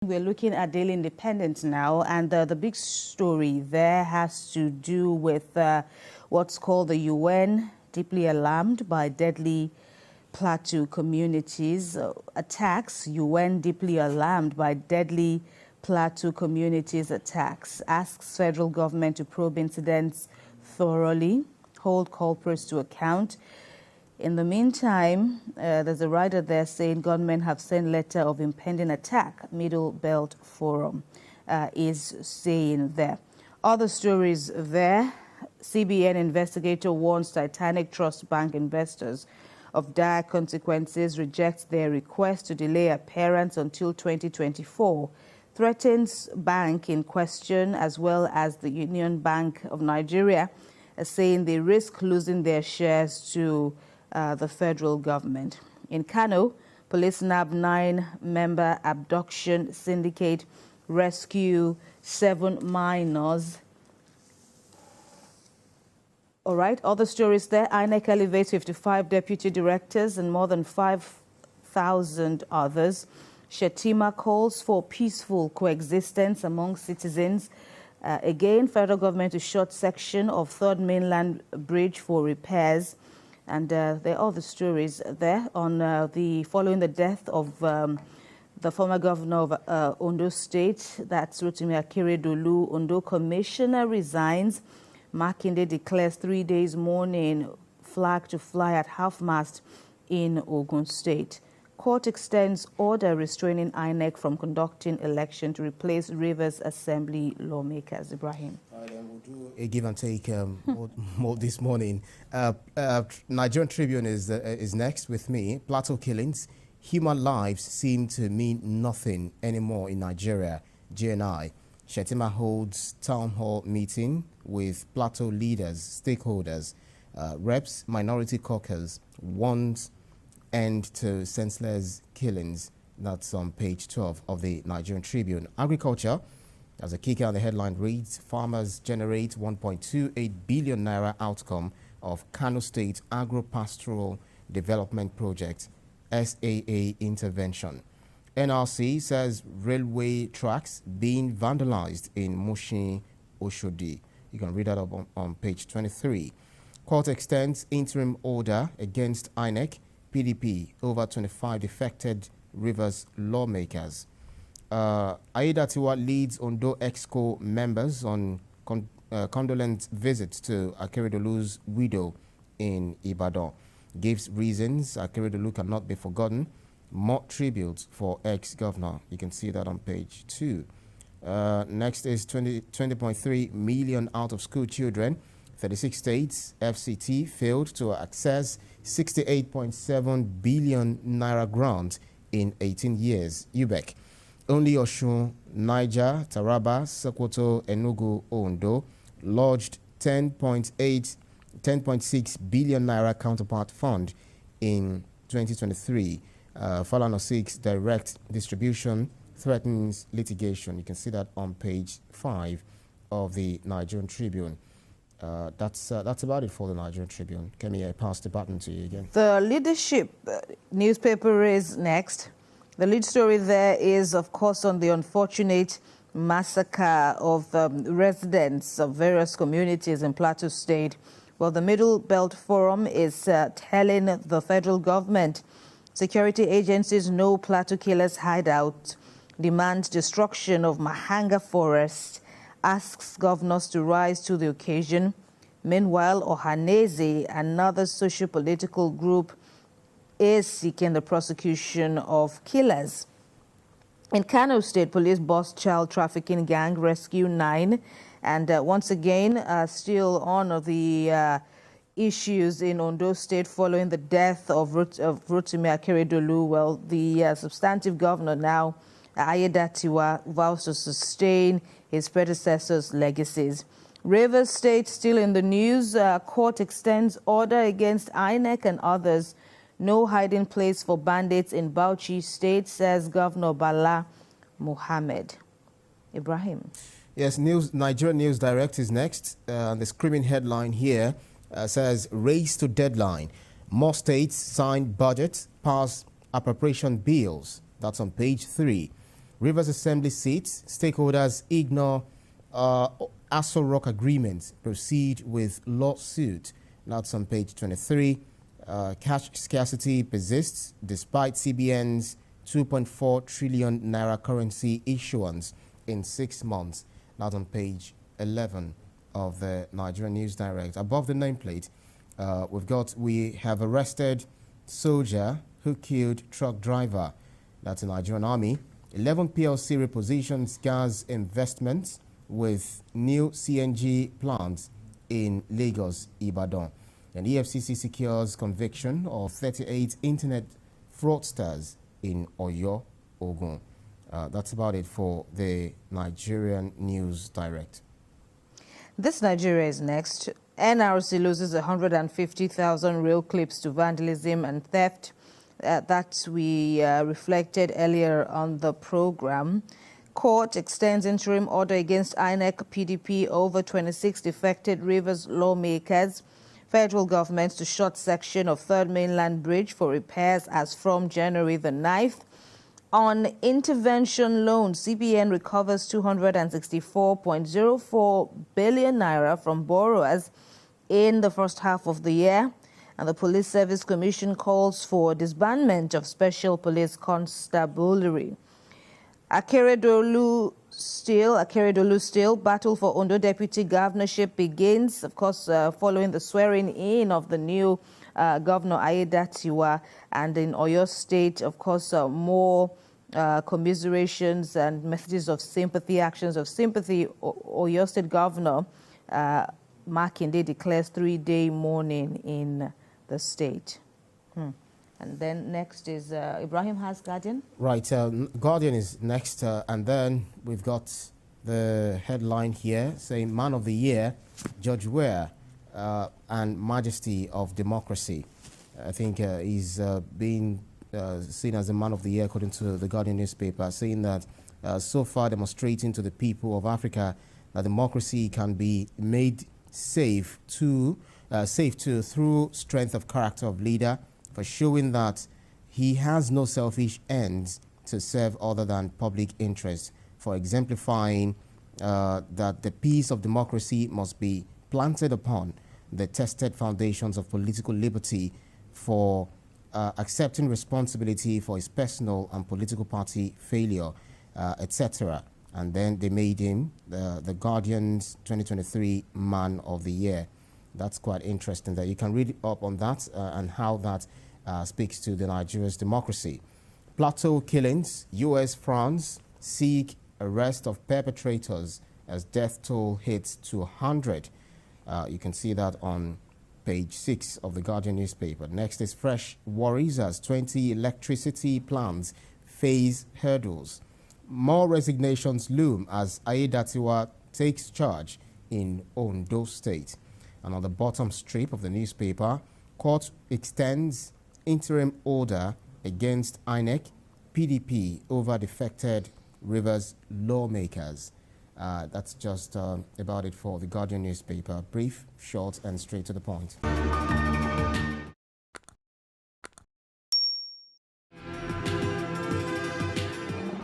We're looking at Daily Independent now, and the big story there has to do with what's called the UN deeply alarmed by deadly Plateau communities attacks. UN deeply alarmed by deadly Plateau communities attacks, asks federal government to probe incidents thoroughly, hold culprits to account. In the meantime, there's a writer there saying government have sent letter of impending attack. Middle Belt Forum is saying there. Other stories there. CBN investigator warns Titanic Trust Bank investors of dire consequences, rejects their request to delay appearance until 2024, threatens bank in question as well as the Union Bank of Nigeria, saying they risk losing their shares to the federal government. In Kano, police nab 9-member abduction syndicate, rescue 7 minors. All right, other stories there. INEC elevates 55 deputy directors and more than 5,000 others. Shetima calls for peaceful coexistence among citizens. Again, federal government to shut section of Third Mainland Bridge for repairs. And there are other stories there on following the death of the former governor of Ondo State, that's Rotimi Akeredolu. Ondo commissioner resigns. Makinde declares 3 days mourning, flag to fly at half-mast in Ogun State. Court extends order restraining INEC from conducting election to replace Rivers Assembly lawmakers. Ibrahim. We'll do a give and take more this morning. Nigerian Tribune is next with me. Plateau killings, human lives seem to mean nothing anymore in Nigeria. GNI. Shetima holds town hall meeting with Plateau leaders, stakeholders, reps, minority caucus, wants end to senseless killings. That's on page 12 of the Nigerian Tribune. Agriculture, as a kicker on the headline reads, farmers generate 1.28 billion naira outcome of Kano State Agro-Pastoral Development Project, SAA intervention. NRC says railway tracks being vandalized in Mushin, Oshodi. You can read that up on page 23. Court extends interim order against INEC, PDP over 25 defected Rivers lawmakers. Aidatiwa leads Ondo Exco members on condolence visits to Akeredolu's widow in Ibadan. Gives reasons Akeredolu cannot be forgotten. More tributes for ex-governor. You can see that on page 2. Next is 20.3 million out-of-school children. 36 states, FCT failed to access 68.7 billion naira grant in 18 years. UBEC. Only Osun, Niger, Taraba, Sokoto, Enugu, Ondo lodged 10.6 billion naira counterpart fund in 2023. Falana 6 direct distribution threatens litigation. You can see that on page 5 of the Nigerian Tribune. That's about it for the Nigerian Tribune. Kemi, I pass the baton to you again. The Leadership newspaper is next. The lead story there is, of course, on the unfortunate massacre of residents of various communities in Plateau State. Well, the Middle Belt Forum is telling the federal government security agencies know Plateau killers hideout, demands destruction of Mahanga Forest, asks governors to rise to the occasion. Meanwhile, Ohaneze, another socio-political group, is seeking the prosecution of killers. In Kano State, police bust child trafficking gang, rescue 9. And once again, still on the issues in Ondo State following the death of Rotimi Akeredolu. Well, the substantive governor now, Aiyedatiwa, vows to sustain his predecessor's legacies. Rivers State still in the news. Court extends order against INEC and others. No hiding place for bandits in Bauchi State, says Governor Bala Mohammed. Ibrahim. Yes, Nigerian News Direct is next. The screaming headline here says, race to deadline. More states sign budget, pass appropriation bills. That's on page 3. Rivers Assembly seats, stakeholders ignore Aso Rock agreement, proceed with lawsuit. That's on page 23. Cash scarcity persists despite CBN's 2.4 trillion naira currency issuance in 6 months. That's on page 11 of the Nigerian News Direct. Above the nameplate, we have arrested soldier who killed truck driver. That's the Nigerian Army. 11 PLC repositions gas investments with new CNG plants in Lagos, Ibadan. And EFCC secures conviction of 38 internet fraudsters in Oyo, Ogun. That's about it for the Nigerian News Direct. This Nigeria is next. NRC loses 150,000 rail clips to vandalism and theft. That we reflected earlier on the program. Court extends interim order against INEC PDP over 26 defected Rivers lawmakers. Federal government to shut section of Third Mainland Bridge for repairs as from January the 9th. On intervention loans, CBN recovers 264.04 billion naira from borrowers in the first half of the year. And the Police Service Commission calls for disbandment of special police constabulary. Akeredolu still, battle for Ondo deputy governorship begins, of course, following the swearing in of the new Governor Aiyedatiwa. And in Oyo State, of course, more commiserations and messages of sympathy, actions of sympathy. Oyo State Governor Makinde declares 3-day mourning in the state. And then next is Ibrahim has Guardian. Right, Guardian is next, and then we've got the headline here saying Man of the Year, Judge Ware, and Majesty of Democracy. I think he's being seen as the Man of the Year according to the Guardian newspaper, saying that so far demonstrating to the people of Africa that democracy can be made safe through strength of character of leader, for showing that he has no selfish ends to serve other than public interest, for exemplifying that the peace of democracy must be planted upon the tested foundations of political liberty, for accepting responsibility for his personal and political party failure, etc. And then they made him the Guardian's 2023 Man of the Year. That's quite interesting. That you can read up on that and how that speaks to the Nigeria's democracy. Plateau killings, U.S., France seek arrest of perpetrators as death toll hits to 100. You can see that on page 6 of the Guardian newspaper. Next is fresh worries as 20 electricity plants face hurdles. More resignations loom as Aiyedatiwa takes charge in Ondo State. And on the bottom strip of the newspaper, court extends interim order against INEC PDP over defected Rivers lawmakers. That's just about it for the Guardian newspaper. Brief, short, and straight to the point.